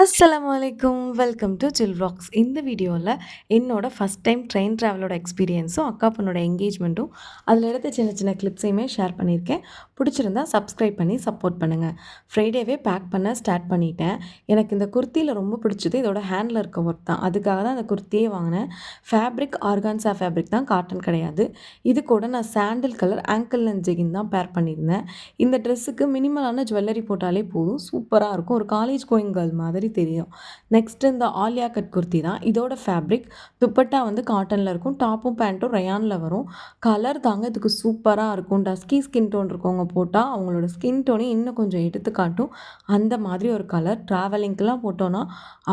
அஸ்ஸலாமு அலைக்கும். Welcome to chill vlogs. இந்த வீடியோவில் என்னோட ஃபஸ்ட் டைம் ட்ரெயின் ட்ராவலோட எக்ஸ்பீரியன்ஸும், அக்கா பொண்ணோட என்கேஜ்மெண்ட்டும், அதில் எடுத்த சின்ன சின்ன கிளிப்ஸையுமே ஷேர் பண்ணியிருக்கேன். பிடிச்சிருந்தா சப்ஸ்கிரைப் பண்ணி சப்போர்ட் பண்ணுங்கள். ஃப்ரைடேவே பேக் பண்ண ஸ்டார்ட் பண்ணிட்டேன். எனக்கு இந்த குர்த்தியில் ரொம்ப பிடிச்சது இதோட ஹேண்டில் இருக்க ஒர்க் தான். அதுக்காக தான் அந்த குர்த்தியே வாங்கினேன். ஃபேப்ரிக் ஆர்கான்ஸா ஃபேப்ரிக் தான், காட்டன் கிடையாது. இது கூட நான் சாண்டில் கலர் ஆங்கிள் லென்த் ஜெகின் தான் பேர் பண்ணியிருந்தேன். இந்த ட்ரெஸ்ஸுக்கு மினிமலான ஜுவல்லரி போட்டாலே போதும், சூப்பராக இருக்கும். ஒரு காலேஜ் கோயிங் கேர்ள் மாதிரி தெரியும். நெக்ஸ்ட் இந்த ஆலியா கட் குர்த்தி தான். இதோட ஃபேப்ரிக் துப்பட்டா வந்து காட்டனில் இருக்கும். டாப்பும் பேண்ட்டும் ரயானில் வரும். கலர் தாங்க இதுக்கு சூப்பராக இருக்கும். டஸ்கி ஸ்கின் டோன் இருக்கவங்க போட்டால் அவங்களோட ஸ்கின் டோனே இன்னும் கொஞ்சம் எடுத்து காட்டும். அந்த மாதிரி ஒரு கலர் ட்ராவலிங்க்கெலாம் போட்டோன்னா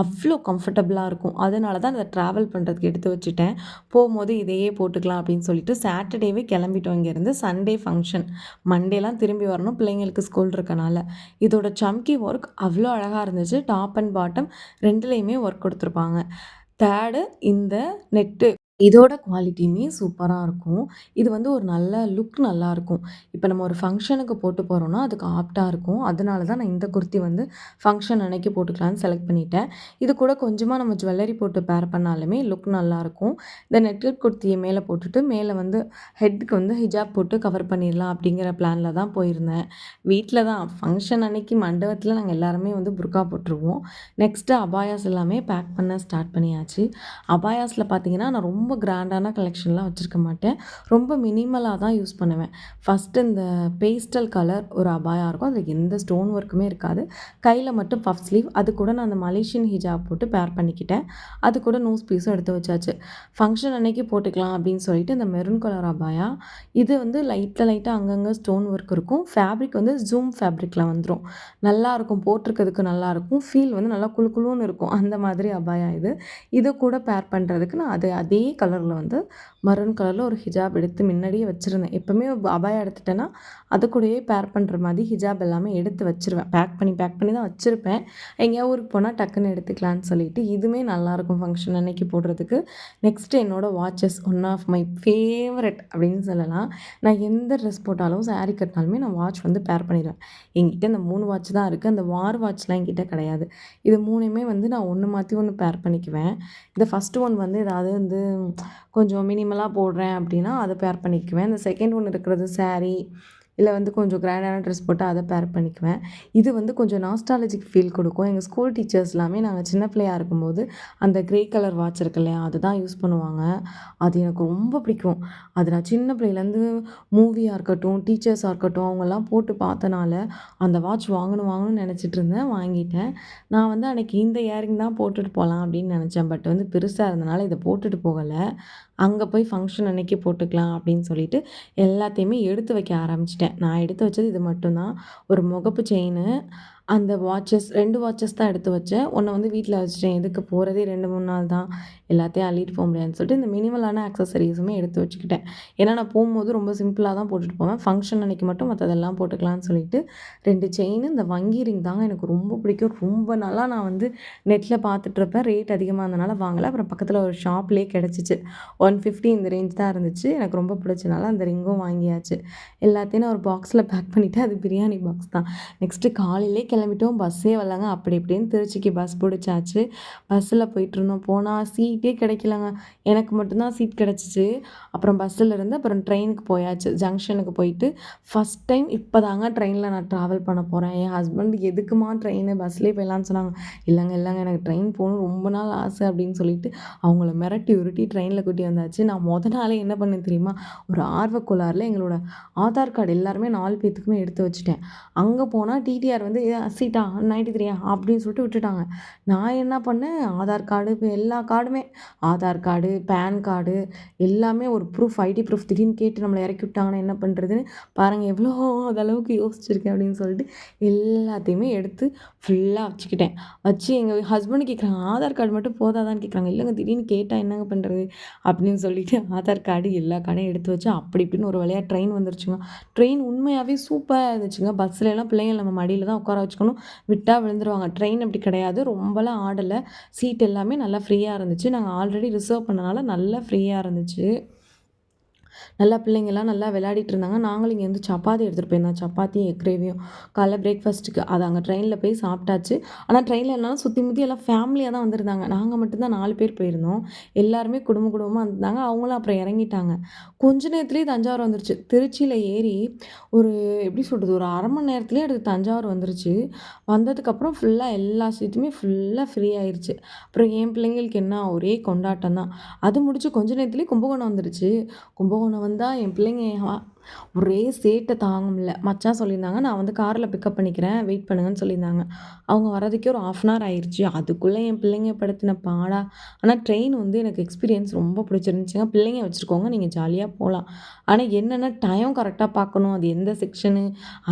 அவ்வளோ கம்ஃபர்டபுளாக இருக்கும். அதனால தான் அதை ட்ராவல் பண்ணுறதுக்கு எடுத்து வச்சுட்டேன். போகும்போது இதையே போட்டுக்கலாம் அப்படின்னு சொல்லிட்டு சாட்டர்டேவே கிளம்பிட்டோம் இங்கேருந்து. சண்டே ஃபங்க்ஷன், மண்டேலாம் திரும்பி வரணும் பிள்ளைங்களுக்கு ஸ்கூல் இருக்கனால. இதோட சம்கி ஒர்க் அவ்வளோ அழகாக இருந்துச்சு. டாப் அண்ட் பாட்டம் ரெண்டுலேயுமே ஒர்க் கொடுத்துருப்பாங்க. தேர்டு இந்த நெட்டு, இதோட குவாலிட்டியுமே சூப்பராக இருக்கும். இது வந்து ஒரு நல்ல லுக் நல்லாயிருக்கும். இப்போ நம்ம ஒரு ஃபங்க்ஷனுக்கு போட்டு போகிறோன்னா அதுக்கு ஆப்டாக இருக்கும். அதனால தான் நான் இந்த குர்த்தி வந்து ஃபங்க்ஷன் அன்னைக்கு போட்டுக்கலான்னு செலக்ட் பண்ணிட்டேன். இது கூட கொஞ்சமாக நம்ம ஜுவல்லரி போட்டு பேர் பண்ணாலுமே லுக் நல்லாயிருக்கும். இந்த நெட்டட் குர்த்தியை மேலே போட்டுட்டு மேலே வந்து ஹெட்டுக்கு வந்து ஹிஜாப் போட்டு கவர் பண்ணிடலாம் அப்படிங்கிற பிளானில் தான் போயிருந்தேன். வீட்டில் தான் ஃபங்க்ஷன் அன்னைக்கு மண்டபத்தில் நாங்கள் எல்லாருமே வந்து புர்கா போட்டுருவோம். நெக்ஸ்ட்டு அபாயாஸ் எல்லாமே பேக் பண்ண ஸ்டார்ட் பண்ணியாச்சு. அபாயாஸில் பார்த்தீங்கன்னா நான் ரொம்ப கிராண்டான கலெக்ஷன்லாம் வச்சுருக்க மாட்டேன். ரொம்ப மினிமலாக தான் யூஸ் பண்ணுவேன். ஃபஸ்ட்டு இந்த பேஸ்டல் கலர் ஒரு அபாயா இருக்கும். அதில் எந்த ஸ்டோன் ஒர்க்குமே இருக்காது. கையில் மட்டும் பஃப் ஸ்லீவ். அது கூட நான் அந்த மலேசியன் ஹிஜாப் போட்டு பேர் பண்ணிக்கிட்டேன். அது கூட நோஸ் பீஸும் எடுத்து வச்சாச்சு. ஃபங்க்ஷன் அன்னைக்கு போட்டுக்கலாம் அப்படின்னு சொல்லிட்டு இந்த மெரூன் கலர் அபாயா. இது வந்து லைட்டாக அங்கங்கே ஸ்டோன் ஒர்க் இருக்கும். ஃபேப்ரிக் வந்து ஜூம் ஃபேப்ரிக்கில் வந்துடும். நல்லாயிருக்கும், போட்டிருக்கிறதுக்கு நல்லாயிருக்கும். ஃபீல் வந்து நல்லா குளு குளுன்னு இருக்கும். அந்த மாதிரி அபாயா இது. இது கூட பேர் பண்ணுறதுக்கு நான் அதே கலரில் வந்து மரூன் கலரில் ஒரு ஹிஜாப் எடுத்து முன்னாடியே வச்சுருந்தேன். எப்போவுமே அபாயா எடுத்துட்டேன்னா அது கூடயே பேர் பண்ணுற மாதிரி ஹிஜாப் எல்லாமே எடுத்து வச்சுருவேன். பேக் பண்ணி தான் வச்சுருப்பேன். எங்கேயாவது ஊருக்கு போனால் டக்குன்னு எடுத்துக்கலான்னு சொல்லிட்டு. இதுவுமே நல்லாயிருக்கும் ஃபங்க்ஷன் அன்னைக்கு போடுறதுக்கு. நெக்ஸ்ட்டு என்னோடய watches, one of my favourite அப்படின்னு சொல்லலாம். நான் எந்த ட்ரெஸ் போட்டாலும் சாரீ கட்டினாலுமே நான் வாட்ச் வந்து பேர் பண்ணிடுவேன். என்கிட்ட இந்த 3 வாட்ச் தான் இருக்குது. அந்த வார் வாட்ச்லாம் என்கிட்ட கிடையாது. இது 3மே வந்து நான் ஒன்று மாற்றி ஒன்று பேர் பண்ணிக்குவேன். இந்த ஃபஸ்ட்டு ஒன் வந்து ஏதாவது வந்து கொஞ்சம் மினிமலாக போடுறேன் அப்படின்னா அதை பேர் பண்ணிக்குவேன். இந்த செகண்ட் ஒன் இருக்கிறது சாரீ இல்லை வந்து கொஞ்சம் கிராண்டான ட்ரெஸ் போட்டு அதை பேர் பண்ணிக்குவேன். இது வந்து கொஞ்சம் நாஸ்டாலஜிக் ஃபீல் கொடுக்கும். எங்கள் ஸ்கூல் டீச்சர்ஸ் எல்லாமே நாங்கள் சின்ன பிள்ளையாக இருக்கும்போது அந்த க்ரே கலர் வாட்ச் இருக்கு இல்லையா, அதுதான் யூஸ் பண்ணுவாங்க. அது எனக்கு ரொம்ப பிடிக்கும். அது நான் சின்ன பிள்ளையிலேருந்து மூவியாக இருக்கட்டும், டீச்சர்ஸாக இருக்கட்டும், அவங்கெல்லாம் போட்டு பார்த்தனால அந்த வாட்ச் வாங்கணும்னு நினச்சிட்டு இருந்தேன். வாங்கிட்டேன். நான் வந்து அன்றைக்கி இந்த இயரிங் தான் போட்டுட்டு போகலாம் அப்படின்னு நினச்சேன். பட் வந்து பெருசாக இருந்தனால இதை போட்டுட்டு போகலை. அங்கே போய் ஃபங்க்ஷன் அன்னைக்கு போட்டுக்கலாம் அப்படின்னு சொல்லிட்டு எல்லாத்தையுமே எடுத்து வைக்க ஆரம்பிச்சிட்டேன். நான் எடுத்து வச்சது இது மட்டும்தான். ஒரு முகப்பு செயினு, அந்த வாட்சஸ் 2 வாட்சஸ் தான் எடுத்து வச்சேன். ஒன்றை வந்து வீட்டில் வச்சுட்டேன். எதுக்கு போகிறதே 2, 3 நாள் தான், எல்லாத்தையும் அள்ளிட்டு போக முடியாதுன்னு சொல்லிட்டு இந்த மினிமலான ஆக்சஸரீஸுமே எடுத்து வச்சுக்கிட்டேன். ஏன்னா நான் போகும்போது ரொம்ப சிம்பிளாக தான் போட்டுட்டு போவேன். ஃபங்க்ஷன் அன்னைக்கு மட்டும் மற்றதெல்லாம் போட்டுக்கலான்னு சொல்லிட்டு 2 செயின், இந்த வங்கி ரிங் தாங்க எனக்கு ரொம்ப பிடிக்கும். ரொம்ப நாளாக நான் வந்து நெட்டில் பார்த்துட்ருப்பேன். ரேட் அதிகமாக இருந்தனால வாங்கலை. அப்புறம் பக்கத்தில் ஒரு ஷாப்லேயே கிடச்சிச்சு. 150 இந்த ரேஞ்ச் தான் இருந்துச்சு. எனக்கு ரொம்ப பிடிச்சனால அந்த ரிங்கும் வாங்கியாச்சு. எல்லாத்தையும் நான் ஒரு பாக்ஸில் பேக் பண்ணிவிட்டு, அது பிரியாணி பாக்ஸ் தான். நெக்ஸ்ட்டு காலையிலே கிளம்பிட்டோம். பஸ்ஸே வரலங்க. அப்படி இப்படின்னு திருச்சிக்கு பஸ் பிடிச்சாச்சு. பஸ்ஸில் போயிட்டுருந்தோம். போனால் சீட்டே கிடைக்கலங்க. எனக்கு மட்டும்தான் சீட் கிடச்சிச்சு. அப்புறம் பஸ்ஸில் இருந்து அப்புறம் ட்ரெயினுக்கு போயாச்சு. ஜங்ஷனுக்கு போயிட்டு ஃபஸ்ட் டைம் இப்போ தாங்க ட்ரெயினில் நான் ட்ராவல் பண்ண போகிறேன். என் ஹஸ்பண்ட் எதுக்குமா ட்ரெயின், பஸ்லேயே போயிடலான்னு சொன்னாங்க. இல்லைங்க எனக்கு ட்ரெயின் போகணும் ரொம்ப நாள் ஆசை அப்படின்னு சொல்லிட்டு அவங்கள மிரட்டி உருட்டி ட்ரெயினில் கூட்டி வந்தாச்சு. நான் நாளே என்ன பண்ணேன் தெரியுமா, ஒரு ஆர்வக்கோளாறில் எங்களோட ஆதார் கார்டு எல்லாருமே 4 பேர்த்துக்குமே எடுத்து வச்சுட்டேன். அங்கே போனால் டிடிஆர் வந்து சீட்டா 93 அப்படின்னு சொல்லிட்டு விட்டுட்டாங்க. நான் என்ன பண்ணேன், ஆதார் கார்டு இப்போ எல்லா கார்டுமே, ஆதார் கார்டு, பேன் கார்டு எல்லாமே ஒரு ப்ரூஃப், ஐடி ப்ரூஃப் திடீர்னு கேட்டு நம்மளை இறக்கி விட்டாங்கன்னா என்ன பண்ணுறதுன்னு பாருங்கள், எவ்வளோ அதளவுக்கு யோசிச்சிருக்கேன் அப்படின்னு சொல்லிட்டு எல்லாத்தையுமே எடுத்து ஃபுல்லாக வச்சுக்கிட்டேன். வச்சு எங்கள் ஹஸ்பண்டு கேட்குறாங்க, ஆதார் கார்டு மட்டும் போதாதான்னு கேட்குறாங்க. இல்லைங்க, திடீர்னு கேட்டால் என்னங்க பண்ணுறது அப்படின்னு சொல்லிட்டு ஆதார் கார்டு எல்லா கார்டையும் எடுத்து வச்சு அப்படி இப்படின்னு ஒரு வழியாக ட்ரெயின் வந்துருச்சுங்க. ட்ரெயின் உண்மையாகவே சூப்பராக இருந்துச்சுங்க. பஸ்ஸிலலாம் பிள்ளைங்களை நம்ம மடியில் தான் உட்கார வச்சுக்கணும். விட்டால் விழுந்துருவாங்க. ட்ரெயின் அப்படி கிடையாது. ரொம்பலாம் ஆடலை. சீட் எல்லாமே நல்லா ஃப்ரீயாக இருந்துச்சு. நாங்கள் ஆல்ரெடி ரிசர்வ் பண்ணனால நல்லா ஃப்ரீயாக இருந்துச்சு. நல்லா பிள்ளைங்கலாம் நல்லா விளையாடிட்டு இருந்தாங்க. நாங்களும் இங்கேருந்து சப்பாத்தி எடுத்துகிட்டு போயிருந்தோம். சப்பாத்தியும், எக் கிரேவியும் காலைல பிரேக்ஃபாஸ்ட்டுக்கு. அது அங்கே ட்ரெயினில போய் சாப்பிட்டாச்சு. ஆனா ட்ரெயின்ல எல்லாம் சுத்தி முத்தி எல்லாம் ஃபேமிலியா தான் வந்திருந்தாங்க. நாங்க மட்டும் தான் 4 பேர் போயிருந்தோம். எல்லாருமே குடும்பமா வந்திருந்தாங்க. அவங்களும் அப்புறம் இறங்கிட்டாங்க. கொஞ்ச நேரத்திலேயே தஞ்சாவூர் வந்துருச்சு. திருச்சியில ஏறி ஒரு எப்படி சொல்றது? ஒரு 1/2 மணி நேரத்திலேயே அடுத்து தஞ்சாவூர் வந்துருச்சு. வந்ததுக்கப்புறம் ஃபுல்லா எல்லா சீட்டுமே ஃபுல்லா ஃப்ரீ ஆயிருச்சு. அப்புறம் என் பிள்ளைங்களுக்கு என்ன ஒரே கொண்டாட்டம் தான். அது முடிச்சு கொஞ்ச நேரத்திலேயே கும்பகோணம் வந்துருச்சு. கும்பகோணம் வந்தா என் பிள்ளைங்க ஒரே சேட்ட தாங்க முடியல. மச்சான் சொல்லியிருந்தாங்க, "நான் வந்து கார்ல பிக்கப் பண்ணிக்கிறேன். வெயிட் பண்ணுங்கன்னு" சொல்லியிருந்தாங்க. அவங்க வர்றதுக்கே ஒரு 1/2 அன் ஹவர் ஆயிருச்சு. அதுக்குள்ள என் பிள்ளைங்க படுத்தின பாடா ஆனா ட்ரெயின் வந்து எனக்கு எக்ஸ்பீரியன்ஸ் ரொம்ப பிடிச்சிருந்துச்சுங்க. பிள்ளைங்க வச்சுருக்கோங்க, நீங்க ஜாலியா போலாம். ஆனா என்னன்னா, டைம் கரெக்ட்டா பார்க்கணும். அது எந்த செக்ஷனு,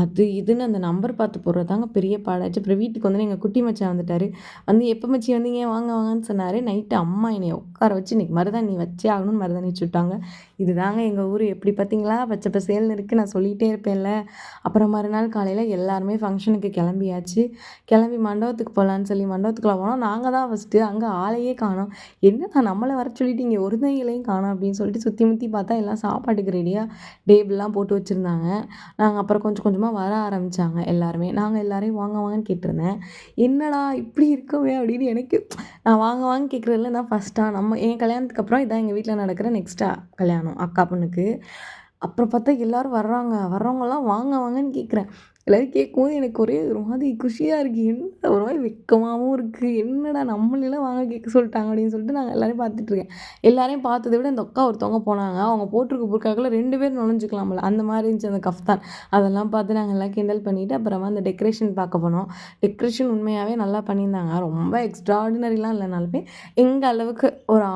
அது இதுன்னு அந்த நம்பர் பார்த்து போடுறது தாங்க பெரிய பாடாச்சு. அப்புறம் வீட்டுக்கு வந்தோனே எங்க குட்டி மச்சான் வந்துட்டாரு. வந்து, "எப்போ மச்சி வந்தீங்க? வாங்க வாங்கன்னு" சொன்னாரு. நைட்டு அம்மா என்னைய உட்கார வச்சு, "இன்னைக்கு மருதாணி வச்சே ஆகணும்னு" மருதாணி வச்சு விட்டாங்க. இதுதாங்க எங்க ஊரு. எப்படி பார்த்தீங்களா? பச்சை பசேல்னு இருக்கு. நான் சொல்லிட்டே இருப்பேன்ல. அப்புறம் மறுநாள் காலையில எல்லாருமே ஃபங்ஷனுக்கு கிளம்பியாச்சு. கிளம்பி மண்டபத்துக்கு போலான்னு சொல்லி மண்டபத்துக்குள்ள போனோம். நாங்க தான் ஃபர்ஸ்ட்டு. அங்க ஆளையே காணோம். என்னடா நம்மள வர சொல்லிட்டு இங்க ஒருத்தங்களையும் காணோம் அப்படின்னு சொல்லிட்டு சுத்தி முத்தி பார்த்தா எல்லாம் சாப்பாட்டுக்கு ரெடியா டேபிள்லாம் போட்டு வச்சிருந்தாங்க. நாங்க அப்புறம் கொஞ்சம் கொஞ்சமா வர ஆரம்பிச்சாங்க எல்லாருமே. நாங்க எல்லாரையும் வாங்க வாங்கன்னு கேட்டிருந்தேன். என்னடா இப்படி இருக்கவே அப்படின்னு எனக்கு நான் வாங்க வாங்க கேட்குறதுல நான் ஃபர்ஸ்ட்டா என் கல்யாணத்துக்கு அப்புறம் இதான் எங்க வீட்ல நடக்கிற நெக்ஸ்ட் கல்யாணம் அக்கா பொண்ணுக்கு. அப்புறம் பார்த்தா எல்லாரும் வர்றாங்க. வர்றவங்கலாம் வாங்க வாங்கன்னு கேட்குறேன். எல்லாரும் கேட்கும்போது எனக்கு ஒரே ஒரு மாதிரி குஷியா இருக்கு. என்ன ஒரு மாரி வெட்கமாவும் இருக்கு. என்னடா நம்மளைலாம் வாங்க கேட்க சொல்லிட்டாங்க அப்படின்னு சொல்லிட்டு நாங்க எல்லாரையும் பார்த்துட்டுருக்கேன். எல்லாரையும் பார்த்தத விட இந்த அக்கா ஒருத்தவங்க போனாங்க. அவங்க போட்டிருக்க புர்காக்குள்ள 2 பேர் நுழைஞ்சுக்கலாம்ல. அந்த மாரி இருந்துச்சு அந்த கஃப்தான். அதெல்லாம் பார்த்து நாங்க எல்லாம் கிண்டல் பண்ணிட்டு அப்புறமா அந்த டெக்கரேஷன் பார்க்க போனோம். டெக்கரேஷன் உண்மையாவே நல்லா பண்ணியிருந்தாங்க. ரொம்ப எக்ஸ்ட்ராடினரிலாம் இல்லனாலுமே எங்க அளவுக்கு ஒரு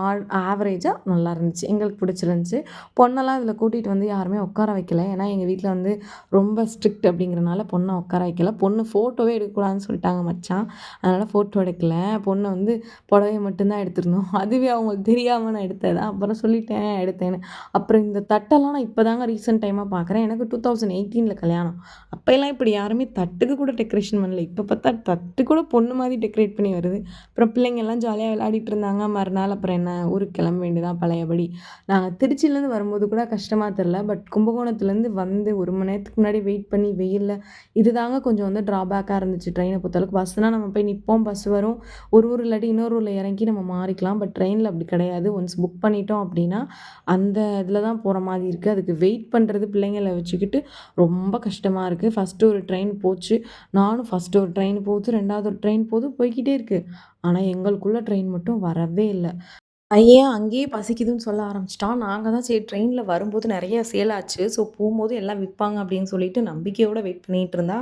ஆவரேஜா நல்லா இருந்துச்சு. எங்களுக்கு பிடிச்சிருந்துச்சு. பொண்ணெல்லாம் இதில கூட்டிட்டு வந்து யாருமே உட்கார வைக்கல. ஏன்னா எங்க வீட்ல வந்து ரொம்ப ஸ்ட்ரிக்ட் அப்படிங்கிறனால பொண்ண உட்கார வைக்கல. பொண்ணு ஃபோட்டோவே எடுக்கக்கூடாதுன்னு சொல்லிட்டாங்க மச்சான். அதனால ஃபோட்டோ எடுக்கல. பொண்ண வந்து புடவைய மட்டும் தான் எடுத்திருந்தோம். அதுவே அவங்களுக்கு தெரியாம நான் எடுத்தது. அப்புறம் சொல்லிட்டேன் எடுத்தேன்னு. அப்புறம் இந்த தட்டெல்லாம் நான் இப்ப தாங்க ரீசென்ட் டைமா பார்க்குறேன். எனக்கு 2018ல கல்யாணம். அப்பயெல்லாம் இப்படி யாருமே தட்டுக்கு கூட டெக்கரேஷன் பண்ணல. இப்ப பார்த்தா தட்டு கூட பொண்ணு மாதிரி டெக்கரேட் பண்ணி வருது. அப்புறம் பிள்ளைங்க எல்லாம் ஜாலியா விளையாடிட்டு இருந்தாங்க. மறுநாள் அப்புறம் என்ன ஊருக்கு கிளம்ப வேண்டியதான் பழையபடி. நாங்க திருச்சியிலேருந்து வரும்போது கூட கஷ்டமா தெரியல. பட் கும்பகோணத்துலேருந்து வந்து 1 மணி நேரத்துக்கு முன்னாடி வெயிட் பண்ணி வெயில்ல இதுதாங்க கொஞ்சம் வந்து ட்ராபேக்கா இருந்துச்சு ட்ரெயின பொறுத்தளவுக்கு. பஸ்னா நம்ம போய் நிப்போம், பஸ் வரும். ஒரு ஊர் இல்லாட்டி இன்னொரு ஊர்ல இறங்கி நம்ம மாறிக்கலாம். பட் ட்ரெயின்ல அப்படி கிடையாது. ஒன்ஸ் புக் பண்ணிட்டோம் அப்படின்னா, அந்த இதில தான் போற மாரி இருக்கு. அதுக்கு வெயிட் பண்றது பிள்ளைங்கள வச்சுக்கிட்டு ரொம்ப கஷ்டமா இருக்கு. ஃபர்ஸ்ட்டு ஒரு ட்ரெயின் போச்சு. நானும் ஃபர்ஸ்ட்டு ஒரு ட்ரெயின் போச்சு, 2வது ஒரு ட்ரெயின் போகுது, போய்க்கிட்டே இருக்கு. ஆனா எங்களுக்குள்ள ட்ரெயின் மட்டும் வரவே இல்ல. பையன் அங்கேயே பசிக்குதுன்னு சொல்ல ஆரம்பிச்சுட்டான். நாங்க தான் சரி ட்ரெயின்ல வரும்போது நெறைய சேல் ஆச்சு. ஸோ போம்போது எல்லாம் விப்பாங்க அப்படின்னு சொல்லிட்டு நம்பிக்கையோட வெயிட் பண்ணிட்டு இருந்தா,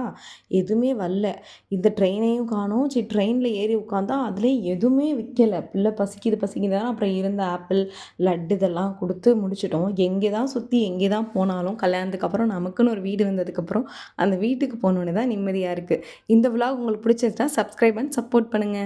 எதுவுமே வரல. இந்த ட்ரெயினையும் காணோம். சரி ட்ரெயின்ல ஏறி உட்காந்தா, அதுலயும் எதுவுமே விக்கல. பிள்ள பசிக்குது பசிக்குதுன்னா அப்புறம் இருந்த ஆப்பிள், லட்டு இதெல்லாம் குடுத்து முடிச்சுட்டோம். எங்கே தான் சுத்தி எங்கே தான் போனாலும் கல்யாணத்துக்கு அப்புறம் நமக்குன்னு ஒரு வீடு வந்ததுக்கப்புறம், அந்த வீட்டுக்கு போனோனே தான் நிம்மதியா இருக்கு. இந்த விலாக் உங்களுக்கு பிடிச்சிருந்தா சப்ஸ்கிரைப் அண்ட் சப்போர்ட் பண்ணுங்க.